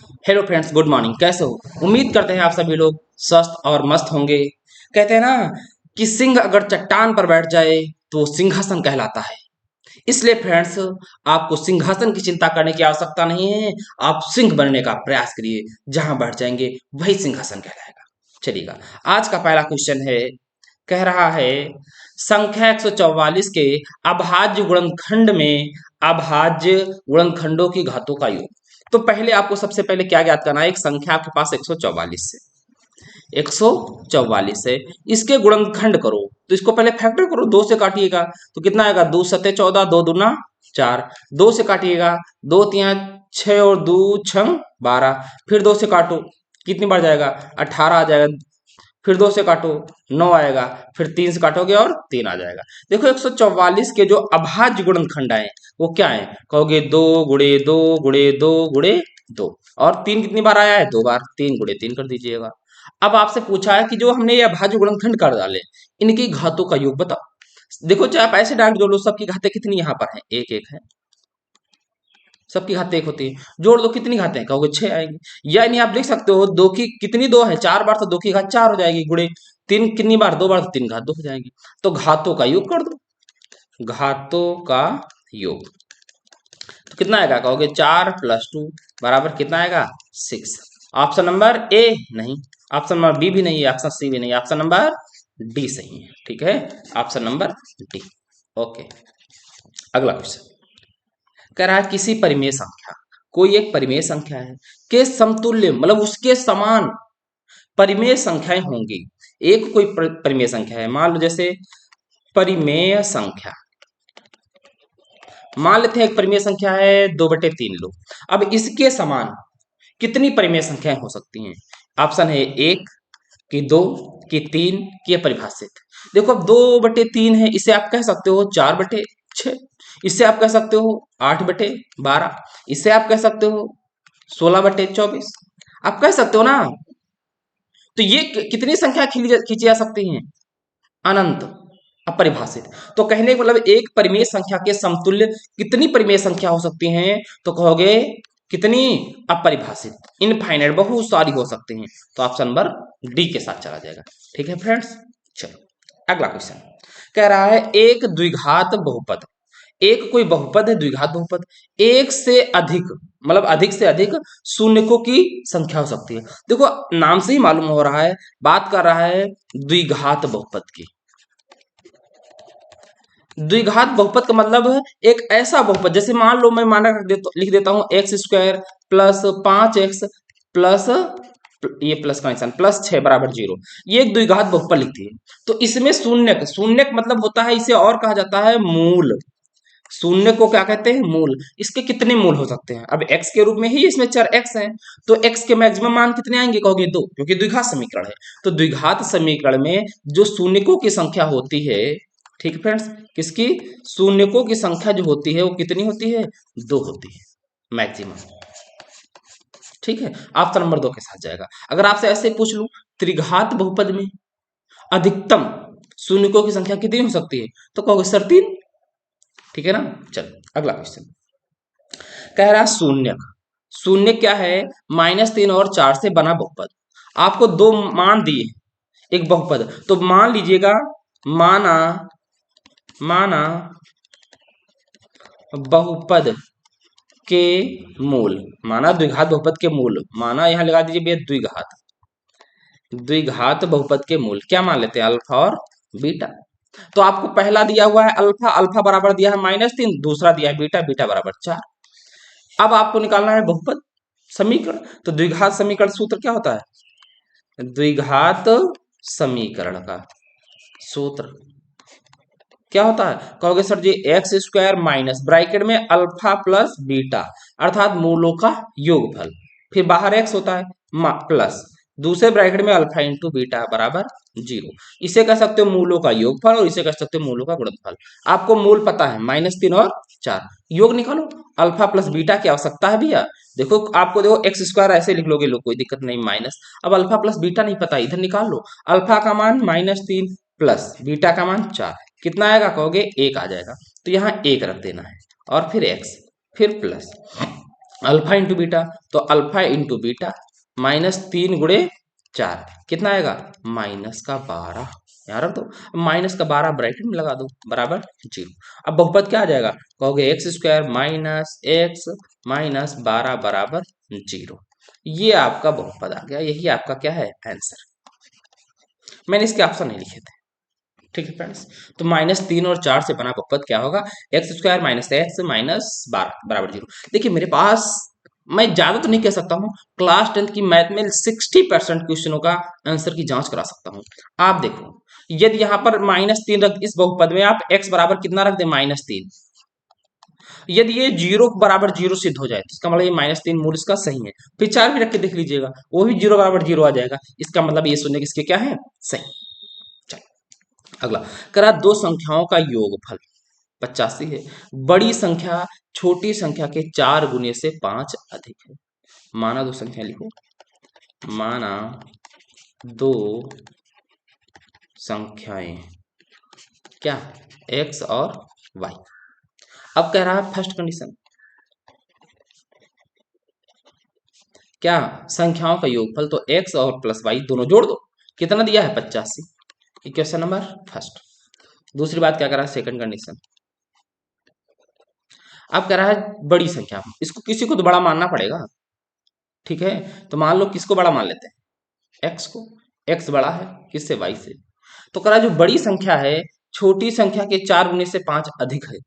Hello friends, good morning. कैसे हो? उम्मीद करते हैं आप सभी लोग स्वस्थ और मस्त होंगे। कहते हैं ना कि सिंह अगर चट्टान पर बैठ जाए तो सिंहासन कहलाता है। इसलिए फ्रेंड्स, आपको सिंहासन की चिंता करने की आवश्यकता नहीं है। आप सिंह बनने का प्रयास करिए। जहां बैठ जाएंगे वही सिंहासन कहलाएगा। चलिएगा, आज का पहला क्वेश्चन है। कह रहा है संख्या 144 के अभाज्य गुणनखंड में अभाज्य गुणनखंडों की घातों का योग। तो पहले आपको सबसे पहले क्या ज्ञात करना है? एक संख्या आपके पास 144 है, 144 है, इसके गुणनखंड करो। तो इसको पहले फैक्टर करो, दो से काटिएगा तो कितना आएगा? 2 सत्ते 14, 2 दूना 4। दो से काटिएगा, 2 तिया 6 और 2 छंग 12। फिर दो से काटो, कितनी बार जाएगा? 18 आ जाएगा। फिर दो से काटो, 9 आएगा। फिर 3 से काटोगे और 3 आ जाएगा। देखो 144 के जो अभाज्य गुणनखंड आए वो क्या है? कहोगे 2 गुणे 2 गुणे 2 गुणे 2। और 3 कितनी बार आया है? 2 बार। 3 गुणे 3 कर दीजिएगा। अब आपसे पूछा है कि जो हमने ये अभाज्य गुणनखंड कर डाले, इनकी घातों का योग बताओ। देखो, चाहे आप ऐसे डायरेक्ट जोड़ लो, सबकी घातें कितनी यहाँ पर है? एक एक है। सबकी घातें एक होती है। जोड़ दो, कितनी घातें हैं? कहोगे 6 आएंगी। यानी आप लिख सकते हो दो की कितनी, 2 है, 4 बार तो 2 की घात 4 हो जाएगी। गुणे 3 कितनी बार? 2 बार तो 3 घात 2 हो जाएगी। तो घातों का योग कर दो। घातों का योग तो कितना आएगा? कहोगे 4 + 2 बराबर कितना आएगा? 6। ऑप्शन नंबर ए नहीं, ऑप्शन नंबर बी भी नहीं है, ऑप्शन सी भी नहीं, ऑप्शन नंबर डी सही है। ठीक है, ऑप्शन नंबर डी। ओके, अगला क्वेश्चन कह रहा है किसी परिमेय संख्या, कोई एक परिमेय संख्या है के समतुल्य मतलब उसके समान परिमेय संख्याएं होंगी। एक कोई परिमेय संख्या है, मान लो जैसे परिमेय संख्या, मान लेते हैं एक परिमेय संख्या है 2/3 लो। अब इसके समान कितनी परिमेय संख्याएं हो सकती हैं? ऑप्शन है 1 कि 2 कि 3 कि अपरिभाषित। देखो, अब 2/3 है, इसे आप कह सकते हो 4/6, इसे आप कह सकते हो 8/12, इसे आप कह सकते हो 16/24। आप कह सकते हो ना। तो ये कितनी संख्या खींची जा सकती हैं? अनंत, अपरिभाषित। तो कहने का मतलब एक परिमेय संख्या के समतुल्य कितनी परिमेय संख्या हो सकती हैं? तो कहोगे कितनी? अपरिभाषित, इनफाइनाइट, बहुत सारी हो सकती हैं। तो ऑप्शन नंबर डी के साथ चला जाएगा। ठीक है फ्रेंड्स, चलो अगला क्वेश्चन कह रहा है एक द्विघात बहुपद, एक कोई बहुपद है, द्विघात बहुपद, एक से अधिक मतलब अधिक से अधिक शून्यकों की संख्या हो सकती है। देखो, नाम से ही मालूम हो रहा है, बात कर रहा है द्विघात बहुपद की। द्विघात बहुपद का मतलब है एक ऐसा बहुपद, जैसे मान लो मैं माना लिख देता हूं x² प्लस 5x प्लस, ये प्लस का निशान, +6 बराबर 0। ये एक द्विघात बहुपद लिखती है। तो इसमें शून्यक, शून्यक मतलब होता है, इसे और कहा जाता है मूल। शून्य को क्या कहते हैं? मूल। इसके कितने मूल हो सकते हैं? अब x के रूप में ही इसमें चर x है, तो x के मैक्सिमम मान कितने आएंगे? कहोगे 2, क्योंकि द्विघात समीकरण है। तो द्विघात समीकरण में जो शून्यकों की संख्या होती है, ठीक फ्रेंड्स, किसकी? शून्यकों की संख्या जो होती है वो कितनी होती है? 2 होती है मैक्सिमम। ठीक है, ऑप्शन नंबर 2 के साथ जाएगा। अगर आपसे ऐसे पूछ लूं त्रिघात बहुपद में अधिकतम शून्यकों की संख्या कितनी हो सकती है? तो कहोगे सर 3। ठीक है ना। चलो अगला क्वेश्चन कह रहा शून्यक, शून्य क्या है? -3 और 4 से बना बहुपद। आपको दो मान दिए, एक बहुपद, तो मान लीजिएगा, माना माना बहुपद के मूल, माना द्विघात बहुपद के मूल, माना यहां लगा दीजिए भैया द्विघात, द्विघात बहुपद के मूल क्या मान लेते हैं? अल्फा और बीटा। तो आपको पहला दिया हुआ है अल्फा, अल्फा बराबर दिया है -3, दूसरा दिया है बीटा, बीटा बराबर 4। अब आपको निकालना है बहुपद समीकरण। तो द्विघात समीकरण सूत्र क्या होता है? द्विघात समीकरण का सूत्र क्या होता है? कहोगे सर जी x² माइनस ब्रैकेट में अल्फा प्लस बीटा, अर्थात मूलों का योगफल, फिर बाहर x होता है प्लस, दूसरे ब्रैकेट में अल्फा इंटू बीटा बराबर 0। इसे कह सकते हो मूलों का योगफल और इसे कह सकते हो मूलों का गुणनफल। आपको मूल पता है -3 और 4, योग निकालो। अल्फा प्लस बीटा की आवश्यकता है भैया। देखो आपको, देखो x² ऐसे लिख लोगे लो, कोई दिक्कत नहीं, माइनस। अब अल्फा प्लस बीटा नहीं पता, इधर निकाल लो। अल्फा का मान -3 प्लस बीटा का मान 4, कितना आएगा? कहोगे 1 आ जाएगा। तो यहाँ 1 रख देना है और फिर x, फिर प्लस, अल्फा इंटू बीटा, तो अल्फा इंटू बीटा -3 × 4 कितना आएगा -12। यार रख दो, -12 ब्रैकेट में लगा दो बराबर 0। अब बहुपद क्या आ जाएगा, कहोगे x² माइनस x माइनस 12 बराबर 0। ये आपका बहुपद आ गया, यही आपका क्या है आंसर। मैंने इसके ऑप्शन नहीं लिखे थे, ठीक है फ्रेंड्स। तो -3 और 4 से बना बहुपद क्या होगा, x² माइनस x माइनस 12 बराबर 0। देखिए मेरे पास, मैं ज्यादा तो नहीं कह सकता हूँ, क्लास 10th की मैथ में 60% क्वेश्चनों का आंसर की जांच करा सकता हूँ। आप देखो, यदि यहाँ पर -3 रख, इस बहुपद में आप x बराबर कितना रख दे -3, यदि ये 0 बराबर 0 सिद्ध हो जाए तो इसका मतलब ये -3 मूल इसका सही है। फिर 4 भी रख के देख लीजिएगा, वो भी 0 बराबर 0 आ जाएगा, इसका मतलब ये शून्य किसके क्या है सही। अगला करा, दो संख्याओं का योगफल 85 है, बड़ी संख्या छोटी संख्या के 4 गुने से 5 अधिक है। माना दो संख्या लिखो, माना दो संख्याएं क्या x और y। अब कह रहा है फर्स्ट कंडीशन, क्या संख्याओं का योगफल, तो x और प्लस y दोनों जोड़ दो, कितना दिया है 85। Question number first. दूसरी बात क्या करा है, सेकंड कंडीशन। अब कह रहा है बड़ी संख्या, इसको किसी को तो बड़ा मानना पड़ेगा, ठीक है। तो मान लो किसको बड़ा मान लेते हैं, x को, x बड़ा है किससे y से। तो कह रहा है जो बड़ी संख्या है छोटी संख्या के 4 गुने से 5 अधिक है,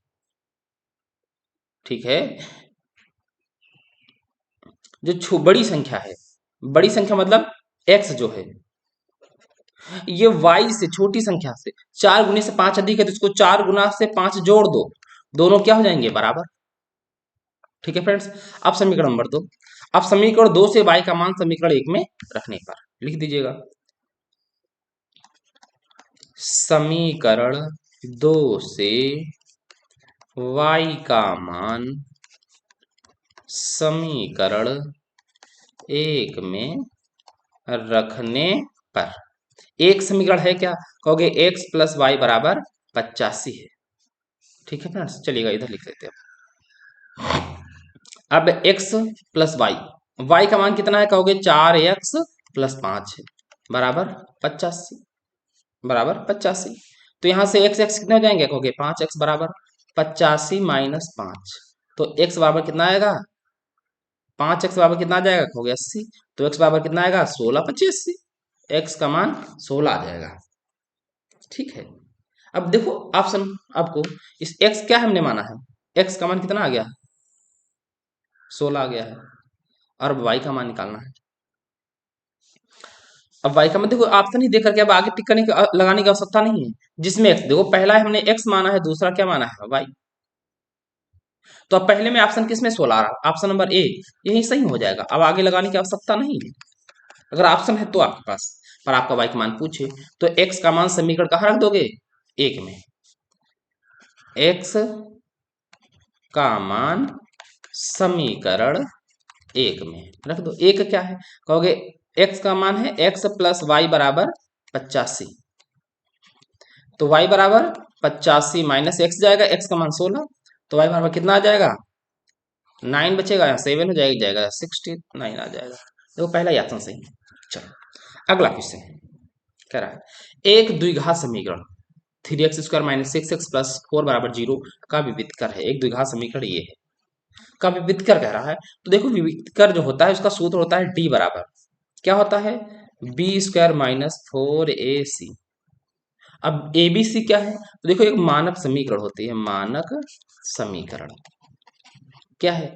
ठीक है। जो बड़ी संख्या है, बड़ी संख्या मतलब x जो है, ये y से छोटी संख्या से 4 गुने से 5 अधिक है, तो इसको 4 गुना से 5 जोड़ दो, दोनों क्या हो जाएंगे बराबर, ठीक है फ्रेंड्स। अब समीकरण नंबर 2। अब समीकरण 2 से y का मान समीकरण 1 में रखने पर लिख दीजिएगा, समीकरण 2 से y का मान समीकरण 1 में रखने पर, एक समीकरण है क्या, कहोगे x प्लस वाई बराबर 85 है, ठीक है फ्रेंड्स। चलिएगा इधर लिख लेते हैं। अब x प्लस वाई, वाई का मान कितना है, कहोगे 4x प्लस 5 है बराबर 85, बराबर 85। तो यहां से x x कितने हो जाएंगे, कहोगे 5x बराबर 85 माइनस 5, तो x बराबर कितना आएगा, 5x बराबर कितना आ जाएगा, कहोगे 80। तो x बराबर कितना आएगा 16 25 80, x का मान 16 आ जाएगा, ठीक है। अब देखो ऑप्शन, आपको इस x क्या हमने माना है, x का मान कितना आ गया 16 आ गया है, और अब y का मान निकालना है। अब y का मान देखो ऑप्शन ही देख करके अब आगे टिक करने की लगाने की आवश्यकता नहीं है, जिसमें x देखो, पहला हमने x माना है, दूसरा क्या माना है y। तो अब पहले में ऑप्शन किस में 16 आ रहा, ऑप्शन नंबर ए, यही सही हो जाएगा, अब आगे लगाने की आवश्यकता नहीं है। अगर ऑप्शन है तो आपके पास, पर आपका y का मान पूछे तो x का मान समीकरण कहाँ रख दोगे, 1 में। x का मान समीकरण 1 में रख दो, 1 क्या है, कहोगे x का मान है x प्लस वाई बराबर 85, तो y बराबर 85 माइनस x जाएगा, x का मान 16, तो y बराबर कितना आ जाएगा 9 बचेगा, यहाँ 7 हो जाएगा 69 आ जाएगा। देखो पहला ही ऑप्शन सही है। चलो अगला क्वेश्चन कह रहा है एक द्विघात समीकरण 3x² माइनस 6x प्लस 4 बराबर 0 का विविधकर है। एक द्विघात समीकरण ये है, का विविधकर कह रहा है। तो देखो विविधकर जो होता है उसका सूत्र होता है d बराबर क्या होता है, b² माइनस 4ac। अब abc क्या है, तो देखो एक मानक समीकरण होती है, मानक समीकरण क्या है,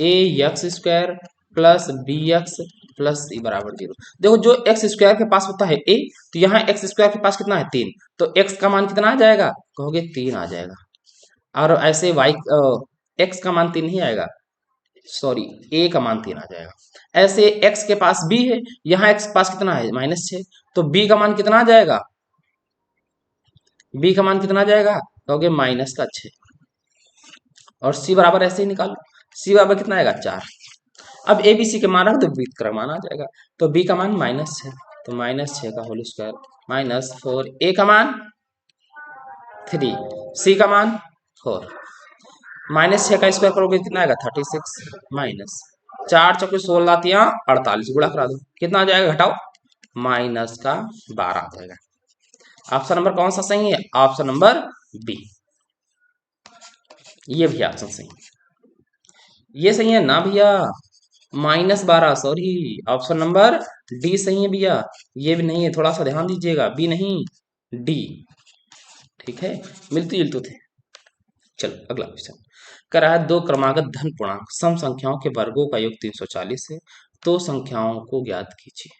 ax² plus bx plus c बराबर 0। देखो जो x² के पास होता है a, तो यहाँ x² के पास कितना है 3, तो x का मान कितना आ जाएगा, कहोगे 3 आ जाएगा। और ऐसे y x का मान 3 नहीं आएगा, सॉरी a का मान 3 आ जाएगा। ऐसे x के पास b है, यहाँ x के पास कितना है -6, तो b का मान कितना आ जाएगा, b का मान कितना आ जाएगा, कहोगे -6। और c बराबर ऐसे ही निकालो, c बराबर कितना आएगा 4। अब ए बी सी के मान रख दो, विविध क्रम मान आ जाएगा, तो b का मान -6, तो -6 का होल स्क्वायर -4, a का मान 3, c का मान 4। माइनस 6 का स्क्वायर करोगे कितना आएगा 36 माइनस 4 × 4 = 16 48 गुणा करा दो कितना आ जाएगा घटाओ माइनस का 12 आ जाएगा। ऑप्शन नंबर कौन सा सही है? ऑप्शन नंबर बी, ये भी ऑप्शन सही है। ये सही है ना भैया? -12 सॉरी, ऑप्शन नंबर डी सही है भैया। ये भी नहीं है, थोड़ा सा ध्यान दीजिएगा, बी नहीं डी। ठीक है, मिलते जुलते थे। चलो अगला क्वेश्चन कह रहा है दो क्रमागत धन पूर्णांक सम संख्याओं के वर्गों का योग 340 है, तो संख्याओं को ज्ञात कीजिए।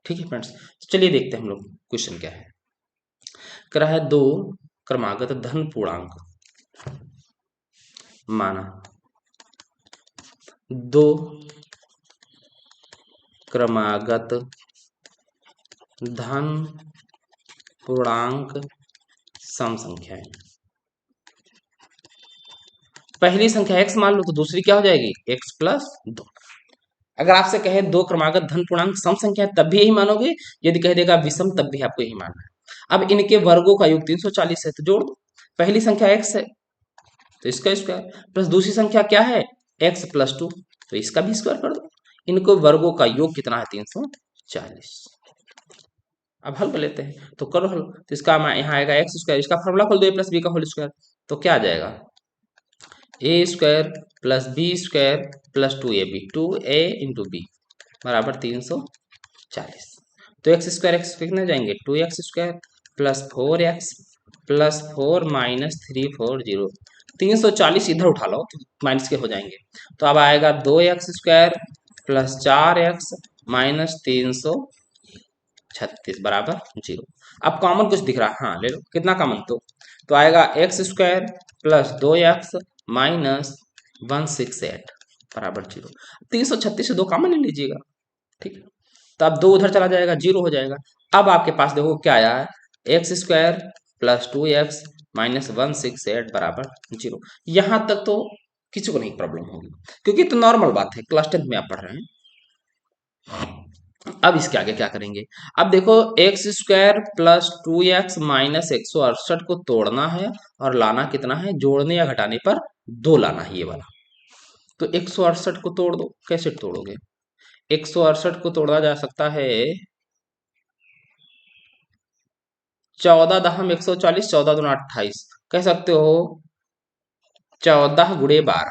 ठीक है फ्रेंड्स, चलिए देखते हैं हम लोग क्वेश्चन क्या है। कह रहा है दो क्रमागत धन पूर्णांक माना दो क्रमागत धन पूर्णांक सम संख्याएं। पहली संख्या x मान लो तो दूसरी क्या हो जाएगी x + 2। अगर आपसे कहे दो क्रमागत धन पूर्णांक सम संख्या तब भी यही मानोगे, यदि कह देगा विषम तब भी आपको यही मानना है। अब इनके वर्गों का योग 340 है तो जोड़ दो। पहली संख्या x है तो इसका स्क्वायर प्लस दूसरी संख्या क्या है x + 2 तो इसका भी स्क्वायर कर दो। इनको वर्गों का योग कितना है 340। अब हल कर लेते हैं तो करो हल। तो इसका यहाँ आएगा x², इसका फॉर्मूला खोल दो a + b का होल स्क्वायर तो क्या आ जाएगा a² + b² + 2ab 2a × b बराबर 340। तो x² कितने जाएंगे 2x² + 4x + 4 - 340 340 इधर उठा लो तो माइनस के हो जाएंगे। तो अब आएगा 2x² + 4x - 336 बराबर 0। अब कॉमन कुछ दिख रहा है, हाँ ले लो, कितना कॉमन तो आएगा x² + 2x - 168 बराबर 0। 336 से 2 कॉमन ले लीजिएगा। ठीक है, तो अब 2 उधर चला जाएगा 0 हो जाएगा। अब आपके पास देखो क्या आया है x² + 2x - 168 बराबर 0। यहां तक तो किसी को नहीं प्रॉब्लम होगी क्योंकि तो नॉर्मल बात है, क्लास 10 में आप पढ़ रहे हैं। अब इसके आगे क्या करेंगे? अब देखो x² + 2x - 168 को तोड़ना है और लाना कितना है जोड़ने या घटाने पर 2 लाना है ये वाला। तो 168 को तोड़ दो। कैसे तोड़ोगे? 168 को तोड़ा जा सकता है 14 दहम 140 14 दूना 28 कह सकते हो 14 × 12।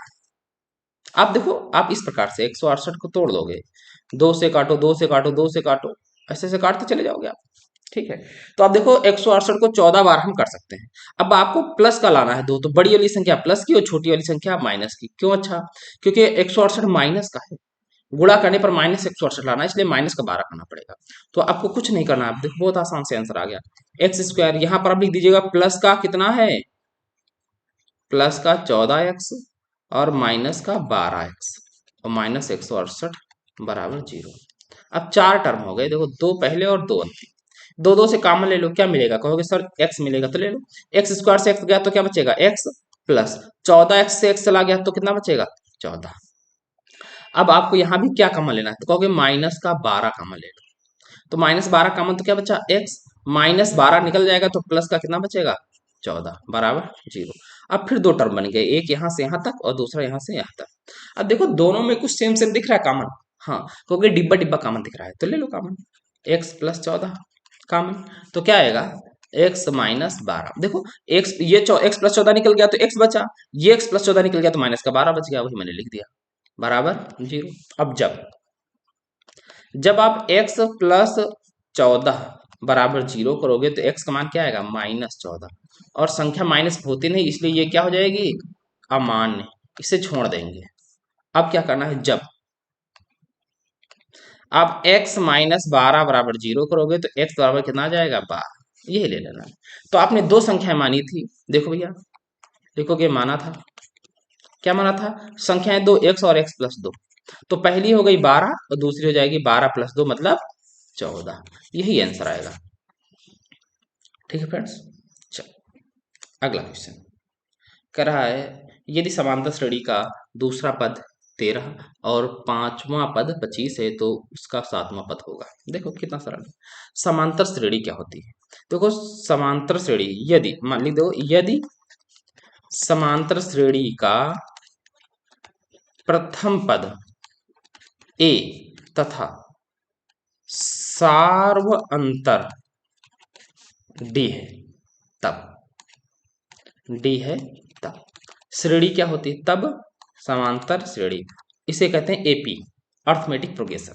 आप देखो आप इस प्रकार से 168 को तोड़ दोगे, 2 से काटो 2 से काटो 2 से काटो, ऐसे से काटते चले जाओगे आप। ठीक है, तो आप देखो 168 को 14 बार हम कर सकते हैं। अब आपको प्लस का लाना है दो, तो बड़ी वाली संख्या प्लस की और छोटी वाली संख्या माइनस की। क्यों? अच्छा क्योंकि 168 माइनस का है, गुणा करने पर -168 लाना है, इसलिए माइनस का 12 करना पड़ेगा। तो आपको कुछ नहीं करना, आप देखो बहुत आसान से आंसर आ गया x²। यहाँ पर आप लिख दीजिएगा प्लस का कितना है प्लस का 14x और माइनस का 12x और -168 बराबर 0। अब 4 टर्म हो गए, देखो 2 पहले और 2 अंतिम। 2 2 से कॉमन ले लो, क्या मिलेगा? कहोगे सर x मिलेगा तो ले लो। x² से x गया तो क्या बचेगा x प्लस 14x से x चला गया तो कितना बचेगा 14। अब आपको यहाँ भी क्या कॉमन लेना है तो कहोगे -12 कॉमन ले लो। तो -12 कॉमन तो क्या बचा x -12 निकल जाएगा तो प्लस का कितना बचेगा 14 बराबर 0। अब फिर 2 टर्म बन गए, एक यहाँ से यहाँ तक और दूसरा यहाँ से यहाँ तक। अब देखो दोनों में कुछ सेम सेम दिख रहा है कॉमन, हाँ क्योंकि डिब्बा डिब्बा कॉमन दिख रहा है तो ले लो कॉमन x + 14 कॉमन। तो क्या आएगा x - 12। देखो x ये x + 14 निकल गया तो x बचा, ये x + 14 निकल गया तो माइनस का 12 बच गया, वही मैंने लिख दिया बराबर 0। अब जब आप x + 14 बराबर 0 करोगे तो x का मान क्या आएगा -14 और संख्या माइनस होती नहीं इसलिए ये क्या हो जाएगी अमान्य, इसे छोड़ देंगे। अब क्या करना है जब आप x - 12 बराबर 0 करोगे तो x बराबर कितना आ जाएगा 12, यही ले लेना। तो आपने दो संख्याएं मानी थी, देखो भैया देखो ये माना था, क्या माना था संख्याएं दो x और x + 2। तो पहली हो गई 12 और दूसरी हो जाएगी 12 + 2 मतलब 14, यही आंसर आएगा। ठीक है फ्रेंड्स, चलो अगला क्वेश्चन कह रहा है यदि समांतर श्रेणी का दूसरा पद 13 और पांचवा पद 25 है तो उसका सातवां पद होगा। देखो कितना सरल है। समांतर श्रेणी क्या होती है? देखो समांतर श्रेणी यदि मान ली दो यदि समांतर श्रेणी का प्रथम पद ए तथा सार्वअंतर डी है तब श्रेणी क्या होती है तब समांतर श्रेणी, इसे कहते हैं एपी, अर्थमेटिक प्रोग्रेशन।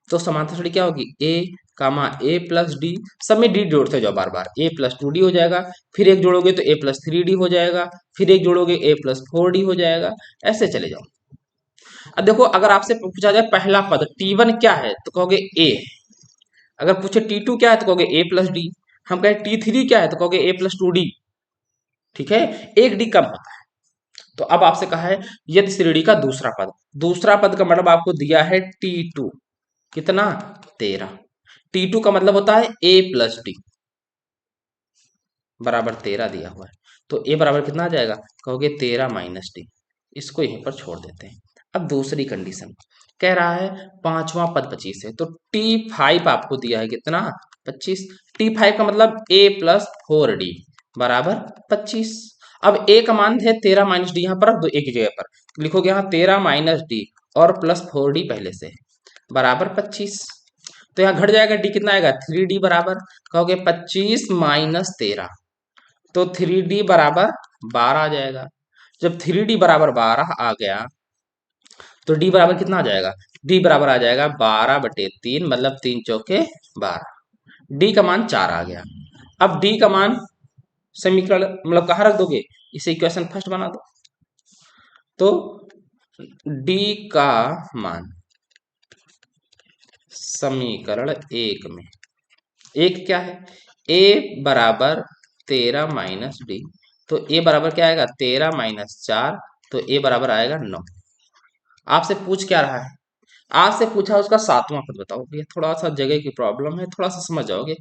तो समांतर श्रेणी क्या होगी, ए कामा ए प्लस डी, सब में डी जोड़ते जाओ बार बार, ए प्लस 2डी हो जाएगा, फिर एक जोड़ोगे तो ए प्लस 3डी हो जाएगा, फिर एक जोड़ोगे ए प्लस 4डी हो जाएगा, ऐसे चले जाओ। अब देखो अगर आपसे पूछा जाए पहला पद T1 क्या है तो कहोगे ए, अगर पूछे T2 क्या है तो कहोगे ए प्लस डी, हम कहें T3 क्या है तो कहोगे ए प्लस 2डी। ठीक है, एक डी कम होता है। तो अब आपसे कहा है यदि श्रेणी का दूसरा पद का मतलब आपको दिया है T2, कितना 13, T2 का मतलब होता है ए प्लस डी बराबर 13 दिया हुआ है, तो ए बराबर कितना आ जाएगा, कहोगे 13 माइनस डी, इसको यहीं पर छोड़ देते हैं। अब दूसरी कंडीशन कह रहा है पांचवा पद 25 है, तो T5 आपको दिया है कितना 25, T5 का मतलब a प्लस 4d बराबर 25। अब a का मान है 13 माइनस डी, यहाँ पर रख दो एक ही जगह पर, लिखोगे यहाँ 13 माइनस डी और प्लस 4d पहले से बराबर 25, तो यहाँ घट जाएगा डी कितना आएगा 3d बराबर, कहोगे 25 माइनस 13, तो 3d बराबर 12 आ जाएगा। जब 3d बराबर 12 आ गया तो d बराबर कितना आ जाएगा, d बराबर आ जाएगा 12/3, मतलब 3 चौके 12, d का मान 4 आ गया। अब d का मान समीकरण मतलब कहाँ रख दोगे, इसे इक्वेशन फर्स्ट बना दो, तो d का मान समीकरण 1 में, एक क्या है a बराबर 13 माइनस डी, तो a बराबर क्या आएगा 13 माइनस 4, तो a बराबर आएगा 9। आपसे पूछ क्या रहा है, आपसे पूछा उसका सातवां पद बताओ, ये थोड़ा सा जगह की प्रॉब्लम है, थोड़ा सा समझ जाओगे।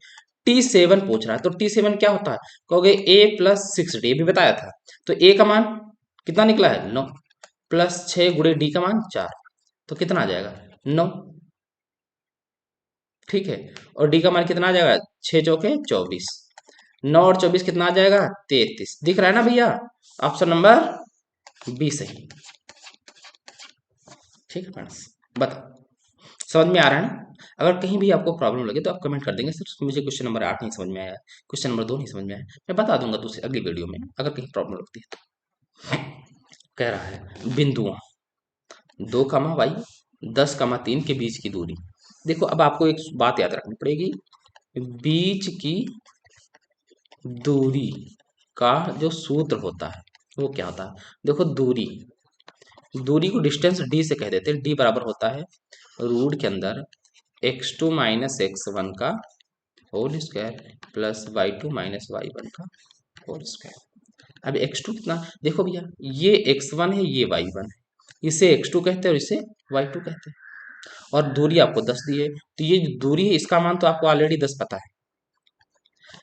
T7 पूछ रहा है, तो T7 क्या होता है, कहोगे a प्लस 6d, भी बताया था, तो a का मान कितना निकला है 9, प्लस 6 गुणे d का मान 4, तो कितना आ जाएगा 9। ठीक है, और d का मान कितना आ जाएगा 6 चौके 24, 9 और 24 कितना आ जाएगा 33, दिख रहा है ना भैया, ऑप्शन नंबर बी सही। ठीक है फ्रेंड्स, बताओ समझ में आ रहा है ना, अगर कहीं भी आपको प्रॉब्लम लगे तो आप कमेंट कर देंगे सर मुझे क्वेश्चन नंबर 8 नहीं समझ में आया, क्वेश्चन नंबर 2 नहीं समझ में आया, मैं बता दूंगा दूसरी अगली वीडियो में अगर कहीं प्रॉब्लम लगती है तो। कह रहा है बिंदुओं 2, y 10, 3 के बीच की दूरी, देखो अब आपको एक बात याद रखनी पड़ेगी, बीच की दूरी का जो सूत्र होता है वो क्या होता है, देखो दूरी को डिस्टेंस d से कह देते हैं, d बराबर होता है रूट के अंदर x2 माइनस x1 का whole square plus y2 minus y1 का होल स्क्वायर। अब x2 कितना, देखो भैया ये x1 है ये y1 है, इसे x2 कहते हैं और इसे y2 कहते हैं, और दूरी आपको 10 दी है, तो ये जो दूरी है इसका मान तो आपको ऑलरेडी 10 पता है।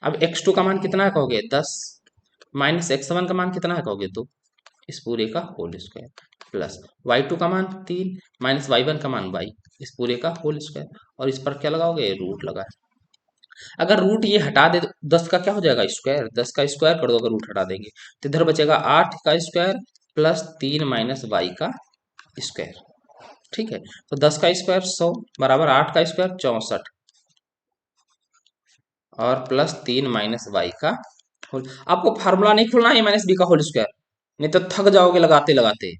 अब x2 का मान कितना है कहोगे 10, माइनस x1 का मान कितना है कहोगे 2, इस पूरे का होल स्क्वायर, प्लस y2 का मान 3 माइनस y1 का मान y, इस पूरे का होल स्क्वायर, और इस पर क्या लगाओगे रूट लगा। अगर रूट ये हटा दे तो 10 का क्या हो जाएगा स्क्वायर, 10 का स्क्वायर कर दो अगर रूट हटा देंगे, तो इधर बचेगा 8 का स्क्वायर प्लस 3 माइनस y का स्क्वायर। ठीक है, तो 10 का स्क्वायर 100 बराबर 8 का स्क्वायर 64 और प्लस 3 माइनस y का होल। आपको फार्मूला नहीं खोलना है माइनस बी का होल स्क्वायर, नहीं तो थक जाओगे लगाते लगाते,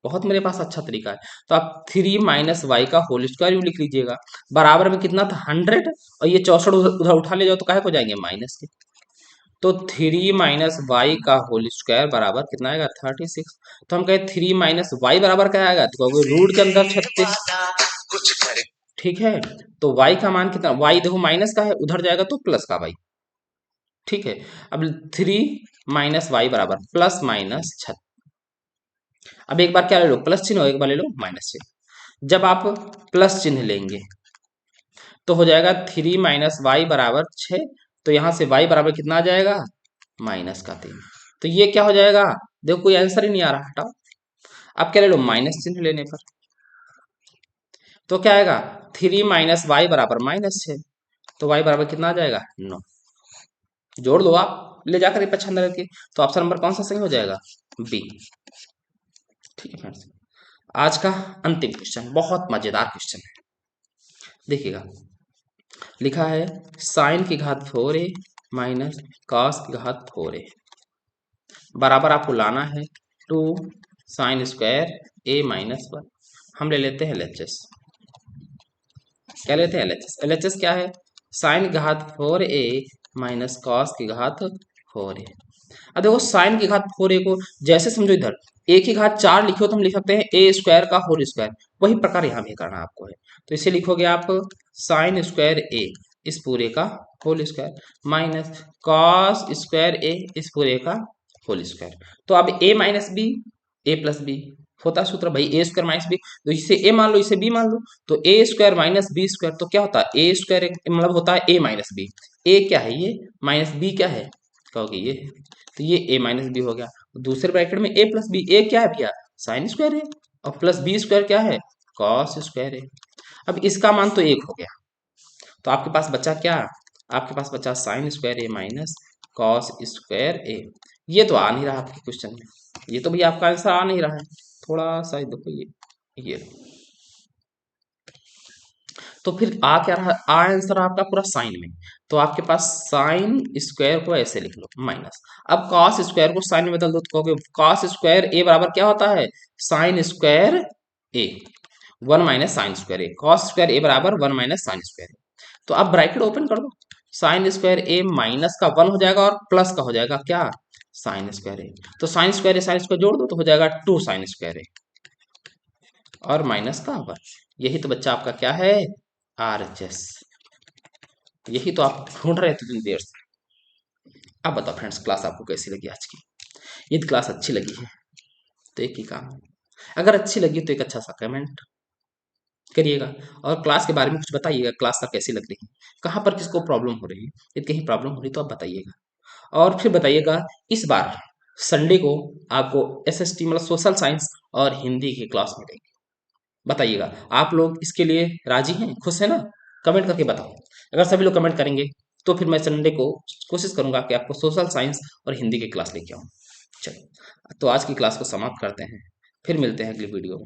बहुत मेरे पास अच्छा तरीका है। तो आप 3 माइनस वाई का होल स्क्वायर लिख लीजिएगा, बराबर में कितना था 100, और ये 64 उधर उठा ले जाओ तो काहे को जाएंगे माइनस के, तो 3 माइनस वाई का होल स्क्वायर बराबर कितना आएगा 36। तो हम कहे 3 माइनस वाई बराबर क्या आएगा, तो कहोगे रूट के अंदर 36। ठीक है, तो y का मान कितना, y देखो माइनस का है उधर जाएगा तो प्लस का y। ठीक है, अब 3 माइनस वाई बराबर प्लस माइनस 36, अब एक बार क्या ले लो प्लस चिन्ह और एक बार ले लो माइनस चिन्ह, जब आप प्लस चिन्ह लेंगे तो हो जाएगा 3 माइनस वाई बराबर 6, तो यहां से y बराबर कितना आ जाएगा माइनस का 3, तो ये क्या हो जाएगा, देखो कोई आंसर ही नहीं आ रहा, हटाओ। अब क्या ले लो माइनस चिन्ह लेने पर, तो क्या आएगा 3 माइनस वाई बराबर माइनस 6, तो y बराबर कितना आ जाएगा 9, जोड़ दो आप ले जाकर 95 के, तो ऑप्शन नंबर कौन सा सही हो जाएगा बी। ठीक है फ्रेंड्स, आज का अंतिम क्वेश्चन बहुत मजेदार क्वेश्चन है, देखिएगा। लिखा है साइन की घात 4a माइनस कॉस की घात 4a बराबर आपको लाना है 2 साइन स्क्वायर a माइनस 1। हम ले लेते हैं LHS। क्या लेते हैं LHS? LHS क्या है? साइन की घात 4a माइनस कॉस की घात 4a। अब देखो साइन की घात 4a को जैसे समझो, इधर a की घात 4 लिखो तो हम लिख सकते हैं a स्क्वायर का होल स्क्वायर, वही प्रकार यहाँ भी करना आपको है। तो इसे लिखोगे आप साइन स्क्वायर a इस पूरे का whole square minus cos square a इस पूरे का होल स्क्वायर। तो अब a minus B a plus B होता है सूत्र भाई, ए स्क्वायर माइनस बी। तो इसे a मान लो, इसे b मान लो, तो a square minus B square, तो क्या होता है a स्क्वायर मतलब होता है a माइनस बी। a क्या है ये, माइनस b क्या है, कहोगे ये है, तो ये a माइनस बी हो गया। दूसरे ब्रैकेट में a प्लस बी, a क्या है भैया, साइन स्क्वायर है, और प्लस बी स्क्वायर क्या है, कॉस स्क्वायर है। अब इसका मान तो 1 हो गया, तो आपके पास बचा क्या, आपके पास बचा साइन स्क्वायर ए माइनस कॉस स्क्वायर ए। ये तो आ नहीं रहा आपके क्वेश्चन में, ये तो भैया आपका आंसर आ नहीं रहा है, थोड़ा सा देखो ये तो फिर आ क्या रहा, आ आंसर आपका पूरा साइन में। तो आपके पास साइन स्क्वायर को ऐसे लिख लो माइनस, अब कॉस स्क्वायर को साइन में बदल दो, तो कहोगे कॉस स्क्वायर ए बराबर क्या होता है, साइन स्क्वायर ए 1 माइनस साइन स्क्वायर ए, कॉस स्क्वायर ए बराबर 1 माइनस साइन स्क्वायर ए। तो आप ब्रैकेट ओपन कर दो, साइन स्क्वायर ए माइनस का 1 हो जाएगा और प्लस का हो जाएगा क्या, साइन स्क्वायर ए। तो साइन स्क्वायर जोड़ दो तो हो जाएगा 2 साइन स्क्वायर ए और माइनस का 1। यही तो बच्चा आपका क्या है, RHS। यही तो आप ढूंढ रहे थे इतनी देर से। अब बताओ फ्रेंड्स, क्लास आपको कैसी लगी आज की? यदि क्लास अच्छी लगी है तो एक ही काम है, अगर अच्छी लगी तो एक अच्छा सा कमेंट करिएगा, और क्लास के बारे में कुछ बताइएगा, क्लास का कैसी लग रही है, कहाँ पर किसको प्रॉब्लम हो रही है, यदि कहीं प्रॉब्लम हो रही तो आप बताइएगा। और फिर बताइएगा इस बार संडे को आपको SST मतलब सोशल साइंस और हिंदी की क्लास मिलेगी, बताइएगा। आप लोग इसके लिए राजी हैं, खुश हैं ना? कमेंट करके बताओ। अगर सभी लोग कमेंट करेंगे तो फिर मैं संडे को कोशिश करूंगा कि आपको सोशल साइंस और हिंदी की क्लास लेके आऊँ। चलिए, तो आज की क्लास को समाप्त करते हैं, फिर मिलते हैं अगली वीडियो में।